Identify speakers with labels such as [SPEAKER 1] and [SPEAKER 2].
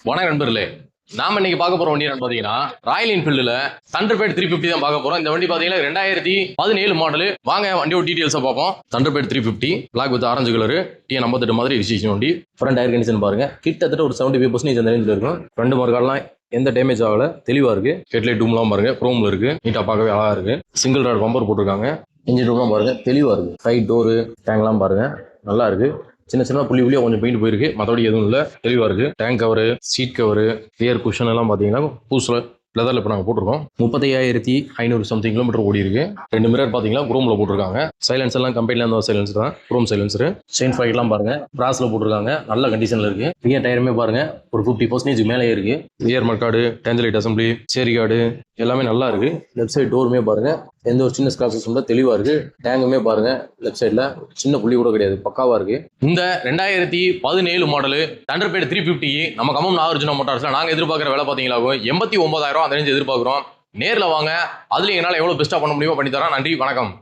[SPEAKER 1] வணக்கம் நண்பர்களே. நாம இன்னைக்கு பார்க்க போற வண்டி என்னன்னு பாத்தீங்கன்னா ராயல் என்ஃபீல்டுல தண்டர்பேர்ட் 350 தான் பார்க்க போறோம். இந்த வண்டி பாத்தீங்கன்னா 2017 மாடல். வாங்க வண்டியோட டீடைல்ஸை பார்ப்போம். Thunderbird 350 black with orange colour T58 மாதிரி ரிஜிஸ்ட்ரேஷன் வண்டி. ஃப்ரண்ட் டயர் கண்டிஷன் பாருங்க, கிட்டத்தட்ட ஒரு 75% அந்த ரேஞ்சில் இருக்கும். ஃப்ரண்ட் மார்க்காலாம் எந்த டேமேஜ் ஆகல, தெளிவா இருக்கு. ஹெட்லைட் டூம்லாம் பாருங்க, குரோம்ல இருக்கு, நீட்டா பார்க்கவே அழகா இருக்கு. சிங்கிள் ராட் பம்பர் போட்டிருக்காங்க. இன்ஜின் ரூம்லாம் பாருங்க, தெளிவா இருக்கு. சைட் டோரு டேங்க்லாம் பாருங்க, நல்லா இருக்கு. சின்ன சின்ன புள்ளியா கொஞ்சம் பெயிண்ட் போயிருக்கு, மற்றபடி எதுவும் இல்லை, தெளிவா இருக்கு. Tank cover, seat cover, rear cushion எல்லாம் பாத்தீங்கன்னா புதுசுல லெதர்ல இப்போ நாங்கள் போட்டிருக்கோம். 35,500 சம்திங் கிலோமீட்டர் ஓடி இருக்கு. 2 மிரர் பாத்தீங்கன்னா குரோம்ல போட்டிருக்காங்க. சைலன்ஸ் எல்லாம் கம்பெனில இருந்த சைலன்ஸ் தான், குரோம் சைலன்சர். செயின் ஃபைட்லாம் பாருங்க, பிராஸ்ல போட்டிருக்காங்க, நல்ல கண்டிஷன்ல இருக்கு. ரியர் டயருமே பாருங்க ஒரு 50% மேலே இருக்கு. ரியர் மட்கார்டு, டேஞ்சலைட் அசம்பிளி, சேரி கார்டு எல்லாமே நல்லா இருக்கு. லெஃப்ட் சைடு டோருமே பாருங்க, எந்த ஒரு சின்ன ஸ்கிராச்சஸ் இல்லை, தெளிவா இருக்கு. டேங்குமே பாருங்க, லெஃப்ட் சைட்ல சின்ன புள்ளி கூட கிடையாது, பக்காவா இருக்கு. இந்த 2017 மாடல் தண்டர்பேர்ட் 350 நம்ம கம்பம் நாகார்ஜுனா மோட்டார்ஸ்ல நாங்க எதிர்பார்க்குற விலை பாத்தீங்களா 89,000 அந்த ரேஞ்ச் எதிர்பார்க்குறோம். நேரில் வாங்க, அதுல என்னால் எவ்வளவு பெஸ்ட்டாக பண்ண முடியுமோ பண்ணி தரேன். நன்றி, வணக்கம்.